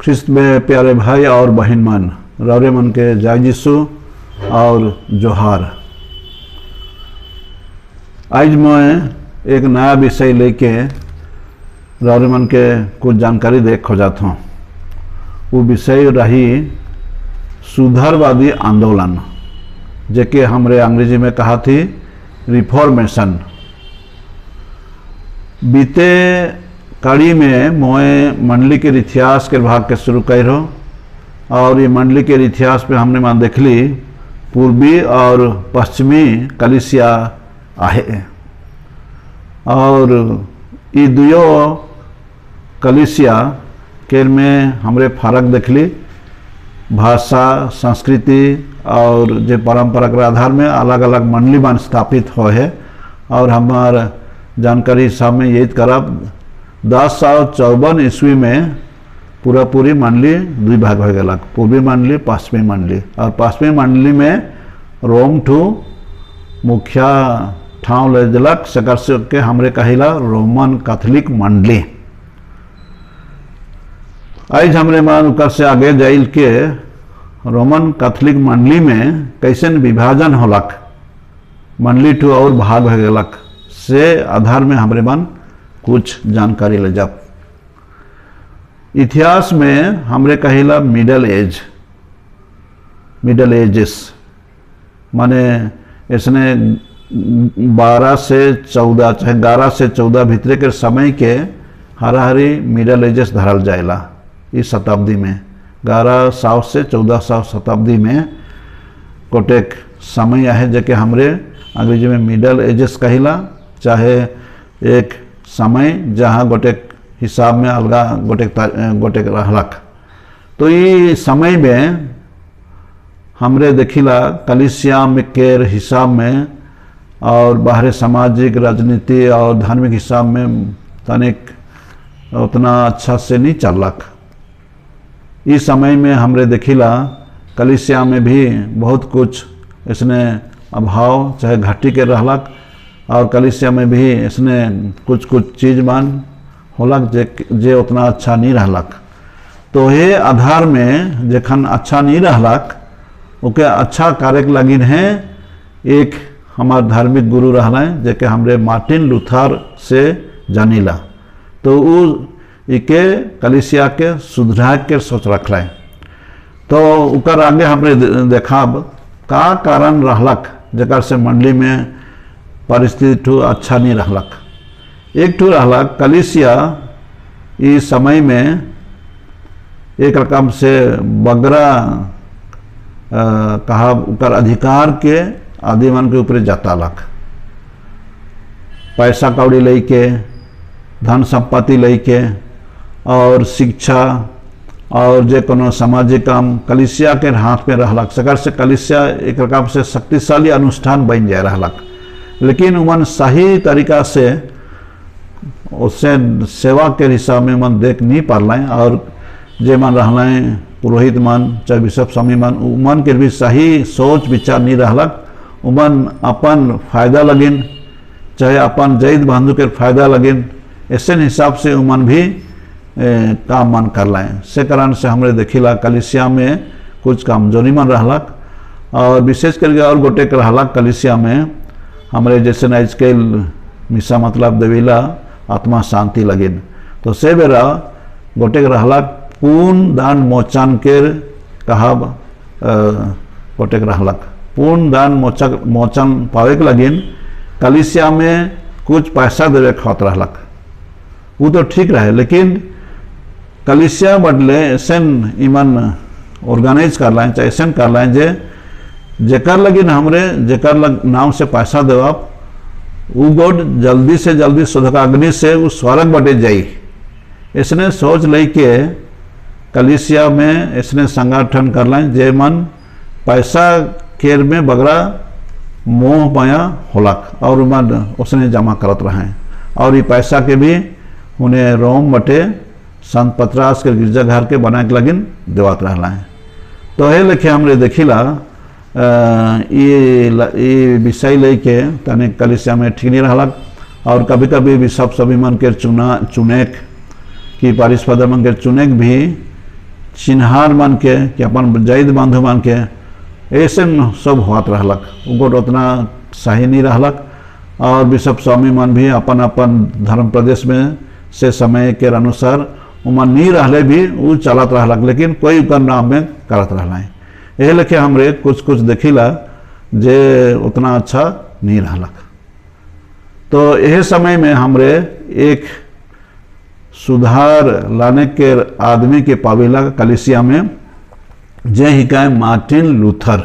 ख्रिस्त में प्यारे भाई और बहन मन, रौरे मन के जय यीशु और जोहार। आज मैं एक नया विषय लेके रौरे मन के कुछ जानकारी दे खोजत हूँ। वो विषय रही सुधारवादी आंदोलन, जेके हमरे अंग्रेजी में कहा थी रिफॉर्मेशन। बीते कड़ी में मैं मंडली के इतिहास के भाग के शुरू कर रहा और ये मंडली के इतिहास पे हमने मान देख ली पूर्वी और पश्चिमी कलीसिया आहे और ये दुयो कलीसिया के में हमरे फर्क देख ली भाषा, संस्कृति और जो परंपरा के आधार में अलग अलग मंडली मान स्थापित हो है। और हमार जानकारी हिसाब में यही करब 1054 ईस्वी में पूरी मंडली दुई भाग हो गया, पूर्वी मंडली पश्चिमी मंडली। और पश्चिमी मंडली में रोम ठू मुखिया ठाव ले दिलक, सकर से के हमरे कहिला रोमन कैथोलिक मंडली। आज हमरे मान उकर से आगे जाइल के रोमन कैथोलिक मंडली में कैसे विभाजन होलक, मंडली ठू और भाग हो गलक से आधार में हमरे मन कुछ जानकारी ले जाओ। इतिहास में हमरे कहिला मिडल एजेस माने इसने 12 से 14 चाहे 11 से 14 भीतरे के समय के हराहरी मिडल एजेस धरल जाएला। इस शताब्दी में 1100 से 1400 शताब्दी में कोटेक समय है जेके हमरे अंग्रेजी में मिडल एजेस कहिला, चाहे एक समय जहाँ गोटेक हिसाब में अलगा गोटेक रहलक। तो ये समय में हमरे देखिला कलीसिया में केर हिसाब में और बाहरी सामाजिक, राजनीति और धार्मिक हिसाब में तनिक उतना अच्छा से नहीं चलक। इस समय में हमरे देखिला कलीसिया में भी बहुत कुछ इसने अभाव चाहे घटी के रहलक और कलीसिया में भी इसने कुछ चीज मान होलक जे उतना अच्छा नहीं रहलक। तो ये आधार में जखन अच्छा नहीं रहलक ओके अच्छा कार्य लगिन है एक हमार धार्मिक गुरु रहला जेके हमरे मार्टिन लूथर से जानिला। तो वो इके कलीसिया के सुधार के सोच रखला। तो उकर आगे हमरे देखाब का कारण रहलक जेकर से मंडली में परिस्थिति ठू अच्छा नहीं रहलक। एक ठू रहलक कलीसिया इस समय में एक रकम से बगरा कहा उकर अधिकार के आदि मन के ऊपर जतालक। पैसा कौड़ी लेके, धन संपत्ति लेके और शिक्षा और जे कोनो सामाजिक काम कलीसिया के हाथ में रहलक। सकर से कलीसिया एक रकम से शक्तिशाली अनुष्ठान बन जाए रहलक, लेकिन उमन सही तरीका से उससे सेवा के हिसाब में मन देख नहीं पालाएं। और जे मन रहलाएं पुरोहित मन चाहे बिशप स्वामी मन, उमन के भी सही सोच विचार नहीं रहलक। उमन अपन फायदा लगिन चाहे अपन जैद बंधु के फायदा लगिन, ऐसे हिसाब से उमन भी काम मन कर लाएं। से कारण से हमरे देखिला कलीसिया में कुछ कमजोरी मन रहलक। और विशेष करके और गोटे के रहलक कलीसिया में हमरे जैसे आज के मिसा मतलब देवीला आत्मा शांति लगिन। तो से बेरा गोटे के रहलक पूर्ण दान मोचन के कहब गोटे के रहलक पूर्ण दान मोचन पावे के लगिन कलीसिया में कुछ पैसा देवे खत रहलक। वो तो ठीक रहे, लेकिन कलीसिया बदले ऐसे इमन ऑर्गेनाइज कर लाएं चाहे ऐसे कर लाएं जे जेकर लगिन हमरे जेकर लग नाम से पैसा देवा वो गोड जल्दी से जल्दी शुद्धकाग्नि से वो स्वर्ग बटे जाई। इसने सोच ले के कलीसिया में इसने संगठन कर लाएं जे मन पैसा केर में बगरा मोह माया होलक और मन उसने जमा करत रहे। और ये पैसा के भी उन्हें रोम बटे संत पतरास के गिरजाघर के बना के लगिन देवत रहला है। तो ये लेके हमरे देखिला ये विषय लेके तने कलीसिया में ठीक नहीं रहलक। और कभी कभी बिशप सभी मन के चुनेक कि पारिश फादर मन के चुनेक भी चिन्हार मान के कि अपन जैद बांधु मान के ऐसे सब होत रहलक। उगोट उतना सही नहीं रहलक और बिशप स्वामी मन भी अपन अपन धर्म प्रदेश में से समय के अनुसार उमन नहीं रहले भी वो चलत रहलक, लेकिन कोई उनका नाम में करत रहला। यह लेके हमरे कुछ कुछ देखिला जे उतना अच्छा नहीं रहलक। तो यह समय में हमरे एक सुधार लाने के आदमी के पावेला कलिसिया में, जे हिकाय मार्टिन लूथर।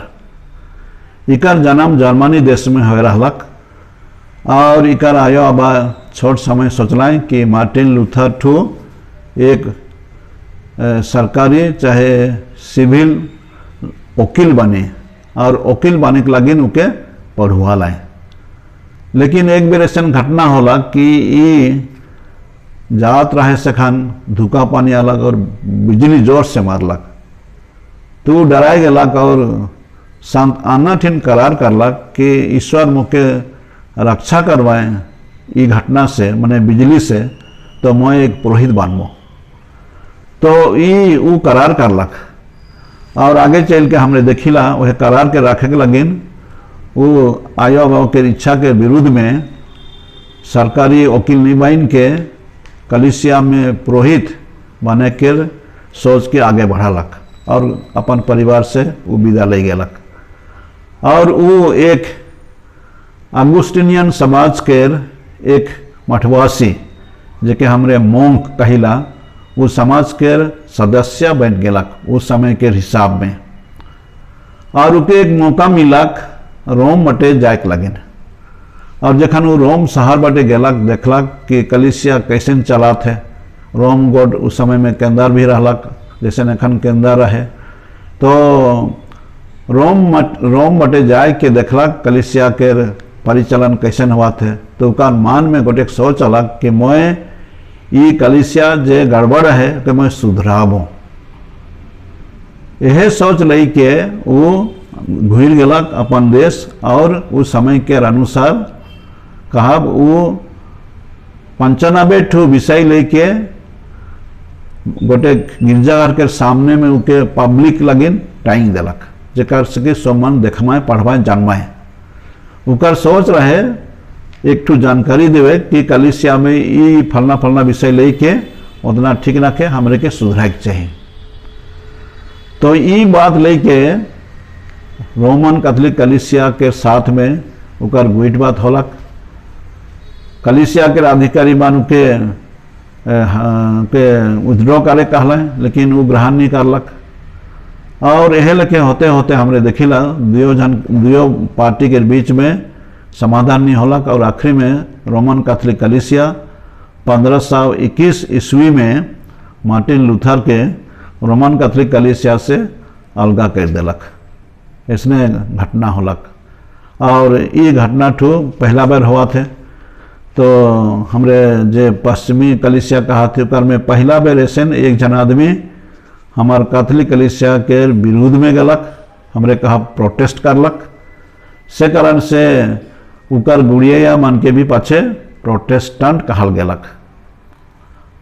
इकर जन्म जर्मनी देश में हो रहलक और इकर आयो अब छोट समय सोचलाएं कि मार्टिन लूथर ठू एक सरकारी चाहे सिविल वकील बने और वकील बने के लगिन उके पढ़ुआ लाए। लेकिन एक बेर ऐसा घटना होला कि जात रहे सखन धुका पानी अलग और बिजली जोर से मारलक। तो डराए गलक और शांत आना ठिन करार करलक कि ईश्वर मुके रक्षा करवाए ई घटना से, माने बिजली से, तो मैं एक पुरोहित बनमो। तो ई ऊ करार करलक और आगे चल के हमने देखिला वह करार के रखे के लगिन वो आयो बाबू के इच्छा के विरुद्ध में सरकारी वकील नहीं बन के कलिसिया में पुरोहित बने के सोच के आगे बढ़ालक और अपन परिवार से वो विदा ले गलक। और वो एक अगुस्टिनियन समाज के एक मठवासी जेके हमरे मोंक कहिला, वो समाज के सदस्य बन गलक उस समय के हिसाब में। और उके एक मौका मिलक रोम बटे जाए लगिन और जखन वो रोम शहर बटे गलक देखलक कि कलिसिया कैसे चला थे। रोम गोड उस समय में केंद्र भी रहलक जैसे एखन केंद्र रहे। तो रोम बटे जाए के देखलक कलिसिया के परिचालन कैसे हुआ थे। तो उनका मन में गोटे सोच अलग कि मैं ये कलिसिया जे गड़बड़ है तो मैं सुधराबो। यह सोच लई के वो घुल गलक अपन देश और उस समय के अनुसार कहा वो 95 ठो विषय लेके गोटे गिरजाघर के सामने में उनके पब्लिक लगिन टाइम दिलक जेकर से सोमन देखमाए पढ़वाए जानमाए। उनकर सोच रहे एक ठो जानकारी देवे कि कलिसिया में ये फलना फलना विषय लेके उतना ठीक रखे हमरे के सुधराए के चाहिए। तो ये बात लेके रोमन कैथोलिक कलिसिया के साथ में उकर गुट बात होलक। कलिसिया के अधिकारी मान के विथड्रॉ करे कहला, लेकिन वो ग्रहण नहीं करलक। और यह लेके होते होते हमरे देखिला दियो पार्टी के बीच में समाधान नहीं होलक और आखिरी में रोमन कैथोलिक कलिसिया 1521 ईस्वी में मार्टिन लूथर के रोमन कैथोलिक कलिसिया से अलगा कर दिलक। इसने घटना होलक और ये घटना ठू पहला बार हुआ थे। तो हमरे जे पश्चिमी कलिसिया कहा थे उकर में पहला बार ऐसे एक जन आदमी हमार कैथोलिक कलिसिया के विरोध में गलक, हमरे कहा प्रोटेस्ट करलक। से कारण से उकर गुड़िया मन के भी पाछे प्रोटेस्टेंट कहल गलक।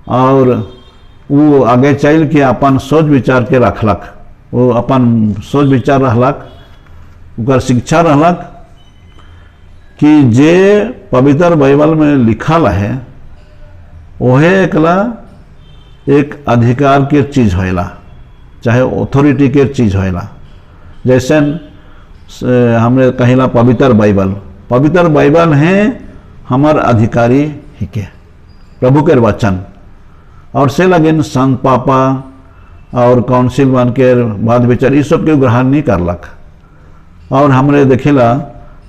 और वो आगे चल के अपन सोच विचार के रखलक। वो अपन सोच विचार रहलक, उकर शिक्षा रहलक कि जे पवित्र बाइबल में लिखल है वहे एकला एक अधिकार के चीज होएला, चाहे अथॉरिटी के चीज होएला। जैसे हमने कहिला पवित्र बाइबल है हमार अधिकारी ही के प्रभु के वचन। और से लगिन संत पापा और काउंसिल बन के बाद विचार ये सब के ग्रहण नहीं करलक। और हमरे देखिला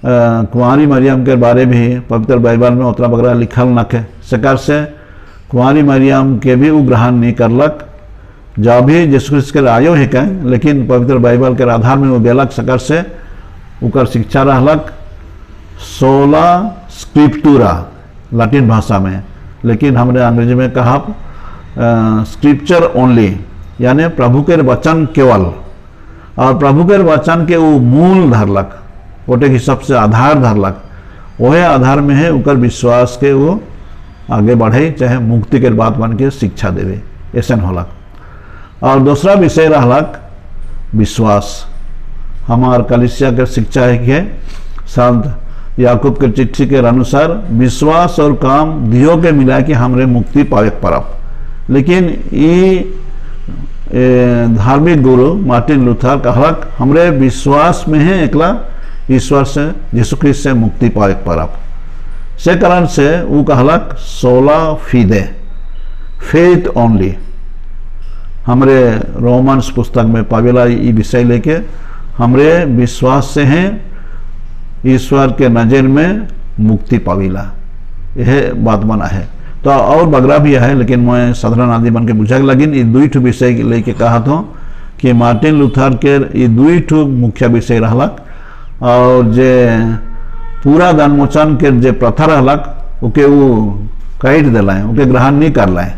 कुंवारी मरियम के बारे भी पवित्र बाइबल में उतना वगैरह लिखल न के सकार से कुंवारी मरियम के भी वो ग्रहण नहीं करलक। जब भी यीशु ख्रिस्त के आयो है कहें, लेकिन पवित्र बाइबल के आधार में वो गलक सकार से उकर शिक्षा रहलक 16 स्क्रिप्टूरा लैटिन भाषा में, लेकिन हमने अंग्रेजी में कहा स्क्रिप्चर ओनली, यानी प्रभु के वचन केवल। और प्रभु के वचन के वो मूल धरलक, गोटे की सबसे आधार धरलक। वह आधार में है उकर विश्वास के वो आगे बढ़े, चाहे मुक्ति के बात बन के शिक्षा देवे ऐसा होलक। और दूसरा विषय रहलक विश्वास। हमार कलीसिया के शिक्षा है कि संत याकूब के चिट्ठी के अनुसार विश्वास और काम दियो के मिला के हमरे मुक्ति पावे परब। लेकिन ये धार्मिक गुरु मार्टिन लूथर कहलक हमरे विश्वास में है एकला ईश्वर से यीशु ख्रिस्त से मुक्ति पावे परब। से कारण से वो कहलक सोला फीदे, फेथ ओनली। हमरे रोमन्स पुस्तक में पावेला ये विषय लेके हमरे विश्वास से हैं ईश्वर के नज़र में मुक्ति पाविला, यह बात बना है। तो और बगरा भी है, लेकिन मैं साधारण आदमी बन के बुझे लगिन ये दुई ठो विषय लेके कहा था कि मार्टिन लूथर के ये दुई ठो मुख्य विषय रहलक। और जे पूरा दानमोचन के जे प्रथा रहलक ओके वो काट दिलाए, ओके ग्रहण नहीं कर लाए,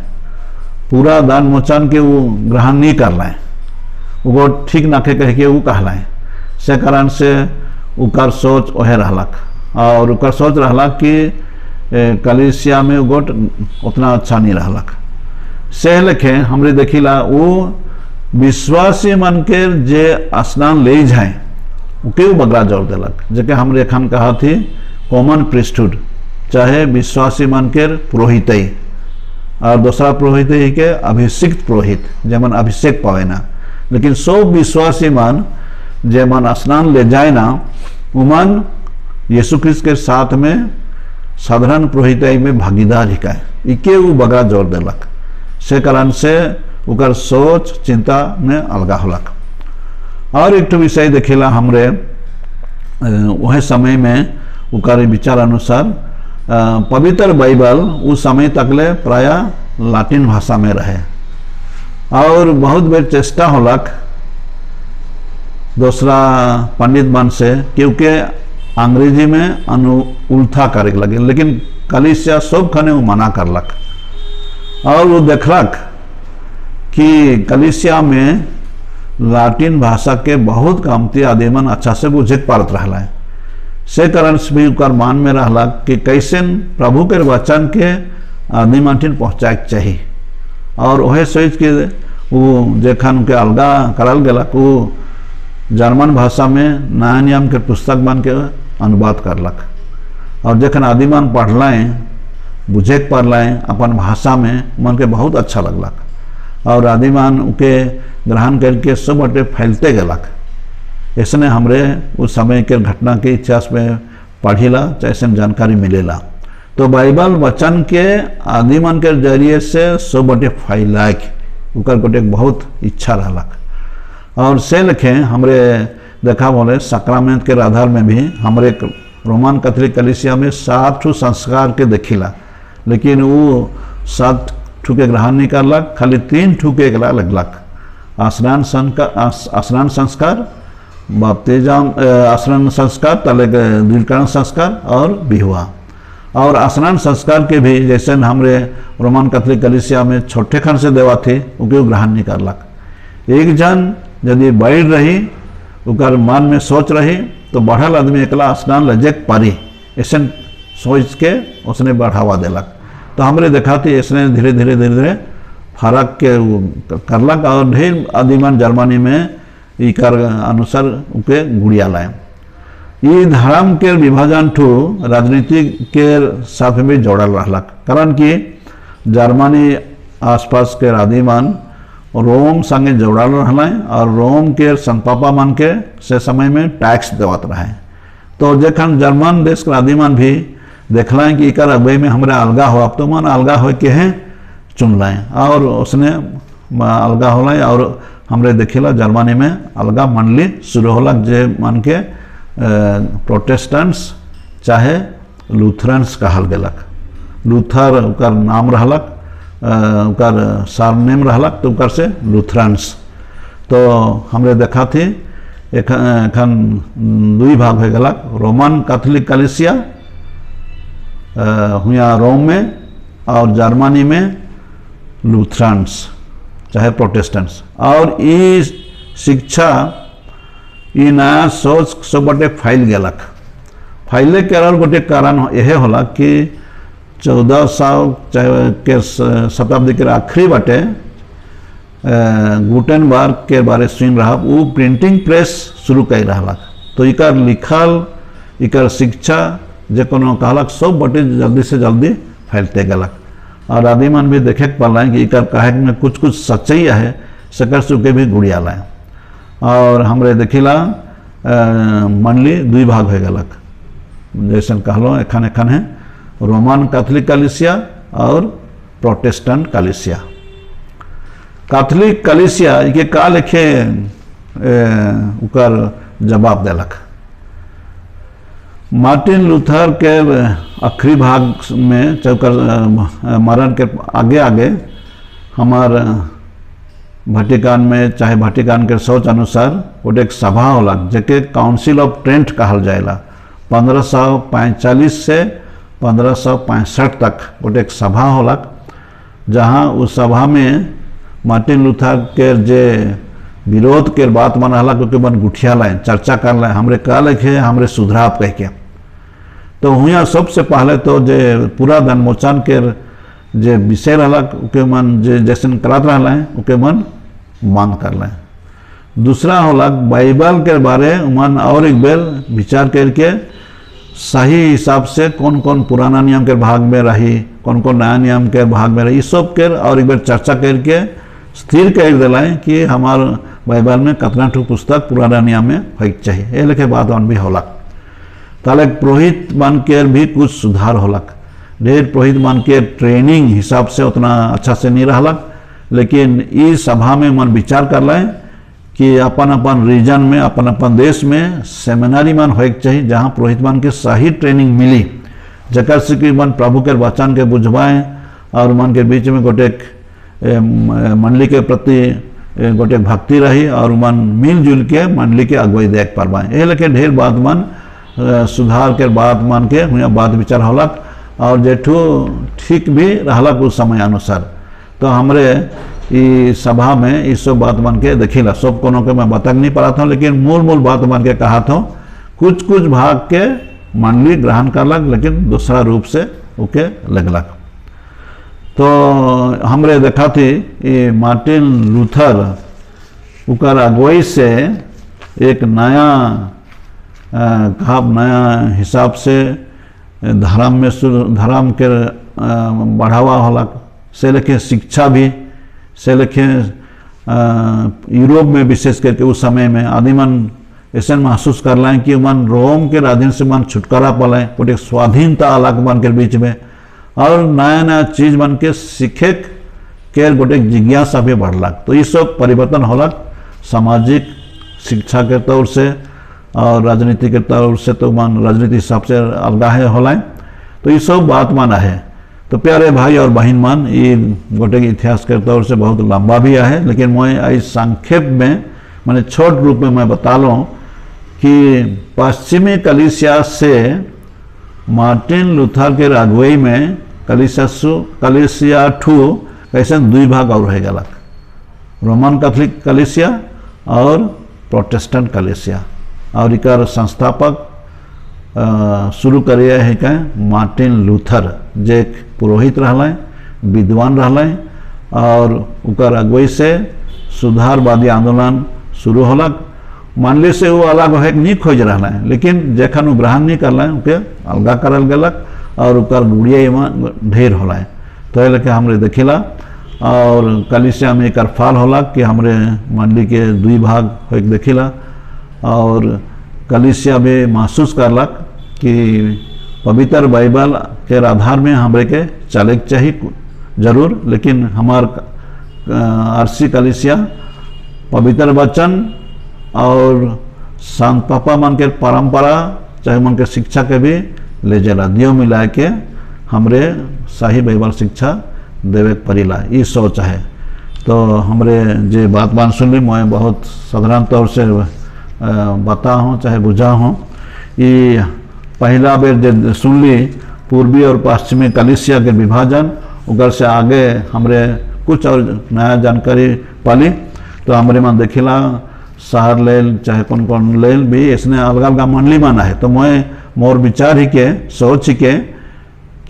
पूरा दानमोचन के वो ग्रहण नहीं कर लाए, वो ठीक ना के कह के वो कहलाए। से कारण से उकर सोच वह रहलक। और उकर सोच रहलक कि कलीसिया में गोट उतना अच्छा नहीं रहलक। से लेखे हमरे देखिला वो विश्वासी मन के जे स्नान ले जाए उके वो बगरा जोर दिलक, जेके हमरे एखन कहा थी कॉमन प्रीस्टहुड, चाहे विश्वासी मन के पुरोहित। और दूसरा पुरोहित ही के अभिषिक्त पुरोहित, जेमन अभिषेक पावे ना। लेकिन सब विश्वासी मन जे मन स्नान ले जाए ना उमन यीशु ख्रिस्त के साथ में साधारण पुरोहित में भागीदार हिकाय, इके वो बगरा जोर दिलक। से कारण से उकर सोच चिंता में अलगा होलक। और एक विषय देखेला हमरे वह समय में उकर विचार अनुसार पवित्र बाइबल उस समय तकले प्राय लाटिन भाषा में रहे। और बहुत बेर चेष्टा होलक दूसरा पंडित मन से, क्योंकि अंग्रेजी में उल्था करे लगे। लेकिन कलीसिया सब खने वो मना करलक। और वो देखलक कि कलीसिया में लाटिन भाषा के बहुत कमती आदिमन अच्छा से बुझे पारत रहला है। से कारण से भी उकर मान में रहला कि कैसे प्रभु के वचन के आदमी मानठिन पहुँचाए चाहिए। और वह सोच के वो जखन के अलगा करल गलक वो जर्मन भाषा में नया नियम के पुस्तक बन के अनुवाद करलक। और जखन आदिमान पढ़लाएँ बुझे पढ़लाएँ अपन भाषा में मन के बहुत अच्छा लगलक। और आदिमान उके ग्रहण करके सब बटे फैलते गलक। इसने हमरे उस समय के घटना के इतिहास में पढ़िला जैसे जानकारी मिलेला। तो बाइबल वचन के आदिमान के जरिए से सब बटे फैलाक उकर बटे बहुत इच्छा रहलक। और से लिखे हमरे देखा बोले सक्रामेंट के आधार में भी हमरे रोमन कैथोलिक कलीसिया में 7 संस्कार के देखिला, लेकिन वो 7 के ग्रहण नहीं करलक, खाली 3 के लगलक। स्नान संस्कार, बपतिस्म स्नान संस्कार, तले दृढ़ीकरण संस्कार और विवाह। और स्नान संस्कार के भी जैसे हमरे रोमन कैथोलिक कलीसिया में छोटे खन से देवा थे उके ग्रहण नहीं करलक। एक जन यदि बढ़ रही उकर मन में सोच रही तो बढ़ल आदमी एकला स्नान लजे पारी, ऐसे सोच के उसने बढ़ावा दिलक। तो हमरे देखा थी इसने धीरे धीरे फर्क के करलक। और ढेर आदिमान जर्मनी में इकर अनुसार उके गुड़िया लाए। ये धर्म के विभाजन ठू राजनीति के साथ में जोड़ल रहलक, कारण कि जर्मनी आसपास के आदिमान रोम संगे जोड़ल रहला और रोम के संपापा मन के से समय में टैक्स देवत रहे। तो जखन जर्मन देश के आदिमान भी देखला कि इकर अगुवाई में हमारे अलगा हो, अब तो मन अलगा हो के हैं चुन लाए। और उसने अलगा होला और हमरे देखिला जर्मनी में अलगा मंडली शुरू होलक, जे मन के प्रोटेस्टेंट्स चाहे लूथरन्स कहल गेलक। लूथर उकर नाम रहलक, उकर सरनेम रहलक, तो उकर से लूथरन्स। तो हमरे देखा थी एखन 2 भाग हो गलक, रोमन कैथोलिक कलीसिया हुआ रोम में और जर्मनी में लूथरन्स चाहे प्रोटेस्टेंट्स। और ये शिक्षा ये नया सोच सब बटे फैल गलक। फैले के गोटे कारण यह होला कि 1400 के शताब्दी के आखिरी बटे गुटेनबर्ग के बारे सुन रहा वो प्रिंटिंग प्रेस शुरू कर रहा तो इकर लिखल इकर शिक्षा जे कोनो कहलक सब बटे जल्दी से जल्दी फैलते गलक और आदमी मन भी देखे पाला कि इकर कहे में कुछ कुछ सच्चाई है सकर सुके भी गुड़िया लाए और हमरे देखिला मंडली दुई भाग हो गलक जैसे कहलो एखन एखन है रोमन कैथोलिक कलीसिया और प्रोटेस्टेंट कलीसिया। कैथोलिक कलीसिया के का लिखे उकर जवाब देलक मार्टिन लूथर के आखिरी भाग में चौकर मरण के आगे आगे हमार वेटिकन में चाहे वेटिकन के सोच अनुसार वो एक सभा होला जेके काउंसिल ऑफ ट्रेंट कहल जाएला 1545 से 1565 तक वो एक सभा होला जहाँ उस सभा में मार्टिन लूथर के जे विरोध के बात मन हला क्योंकि मन गुठिया लाए चर्चा कर लाए हमरे का लिखे हमरे सुधराव कह के तो हुआ सबसे पहले तो जे पूरा धनमोचन के जे विषय रहा उके मन जे जैसन करत रहा उके मन मांग कर लाए दूसरा होला बाइबल के बारे मन और एक बेर विचार करके सही हिसाब से कौन कौन पुराना नियम के भाग में रही कौन कौन नया नियम के भाग में रही सब के और एक बार चर्चा करके स्थिर कर दिलाए कि हमार बाइबल में कितना ठो पुस्तक पुराना नियम में हो चाहिए ये लेके बात भी होलक ताले पुरोहित मन के भी कुछ सुधार होलक ढेर पुरोहित मन के ट्रेनिंग हिसाब से उतना अच्छा से नहीं रहलक लेकिन इस सभा में मन विचार कर लाए कि अपन अपन रीजन में अपन अपन देश में सेमिनारी मन हो चाहिए जहाँ पुरोहित मन के सही ट्रेनिंग मिली जकर से कि मन प्रभु के वचन के बुझवाएं और मन के बीच में गोटे मंडली के प्रति गोटे भक्ति रही और मन मिलजुल के मंडली के अगुवाई देख पाए ये लेके ढेर बात मन सुधार के बात मान के हुआ बात विचार होलक और जेठू ठीक भी रहलक उस समय अनुसार तो हमरे ई सभा में इस सब बात मान के देखिला सब कोनो के मैं बता नहीं पा था लेकिन मूल मूल बात मान के कहा था कुछ कुछ भाग के मंडली ग्रहण करलक लेकिन दूसरा रूप से ओके लगलक तो हमरे देखा थी ये मार्टिन लूथर उकर अगुवाई से एक नया नया हिसाब से धर्म में धर्म के बढ़ावा होला से लेके शिक्षा भी से लेके यूरोप में विशेष करके उस समय में आदि मन ऐसा महसूस कर लाए कि मन रोम के अधीन से मन छुटकारा पालाए गोटे स्वाधीनता अलग मन के बीच में और नया नया चीज मन के सीखे के गोटे जिज्ञासा भी बढ़लक तो ये सब परिवर्तन होलक सामाजिक शिक्षा के तौर से और राजनीति के तौर से तो मान राजनीति हिसाब से अलग है होलाए तो ये सब बात माना है तो प्यारे भाई और बहन मान ये गोटे इतिहास के तौर से बहुत लंबा भी है लेकिन मैं इस संक्षेप में मैंने छोट रूप में मैं बता लूँ कि पश्चिमी कलीसिया से मार्टिन लूथर के अगुवाई में कलीसिया ठू कैसे दुई भाग और रह गलक रोमन कैथोलिक कलीसिया और प्रोटेस्टेंट कलीसिया और इकर संस्थापक शुरू करिए है क्या मार्टिन लूथर जे एक पुरोहित रहला विद्वान रहला और उकर अगुवाई से सुधारवादी आंदोलन शुरू होलक मंडली से वो अलग है नहीं खोज रहा है लेकिन जखन वो ग्रहण नहीं करला उनके अलगा करल गलक और उकर गुड़िया ढेर होला तो ये लेके हमरे देखिला और कलीसिया में एक फाल होलक कि हमरे मंडली के दुई भाग हो देखिला और कलीसिया भी महसूस करलक कि पवित्र बाइबल के आधार में हमरे के चले चाहिए जरूर लेकिन हमार आरसी कलीसिया पवित्र वचन और संत पापा मन के परंपरा चाहे मन के शिक्षा के भी ले जला दियो मिला के हमरे सही बाइबल शिक्षा देवे पड़ेला ये सोच है तो हमरे जे बात सुन ली मैं बहुत साधारण तौर से बता हूँ चाहे बुझा हूँ ये पहला बेर जे सुन ली पूर्वी और पश्चिमी कलीसिया के विभाजन उधर से आगे हमरे कुछ और नया जानकारी पाली तो हमरे मन देखिला शहर लेल चाहे कौन कौन लेल भी इसने अलग अलग मंडली माना है तो मैं मोर विचार ही के सोच ही के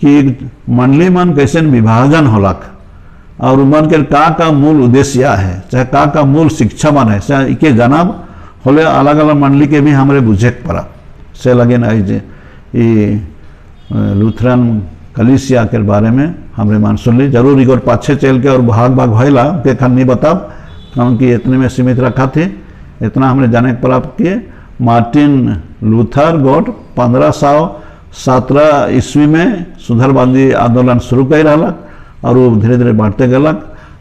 कि मंडली मन कैसे विभाजन होलक और उमन के का मूल उद्देश्य है, चाहे का मूल शिक्षा मन है, चाहे इके जानब होले अलग अलग मंडली के भी हमारे बुझे पड़ा से लगे ना जे लूथरन कलिसिया के बारे में हमरे मान सुन ली। जरूर इगोर पाछे चल के और भाग भाग भैला के खन नहीं बताब, क्योंकि इतने में सीमित रखा थे। इतना हमने जाने के प्राप्त किए मार्टिन लूथर गोट 1517 ईस्वी में सुधारवादी आंदोलन शुरू कर रहा और वो धीरे धीरे बढ़ते गलक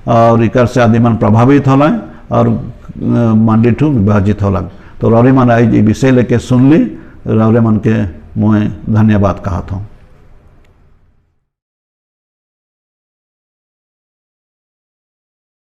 और इकर से आदिमन प्रभावित होला और मंडी ठू विभाजित होलक। तो रौरे मन आई विषय लेके सुन ली, रौरे मन के मुँह धन्यवाद कहा था।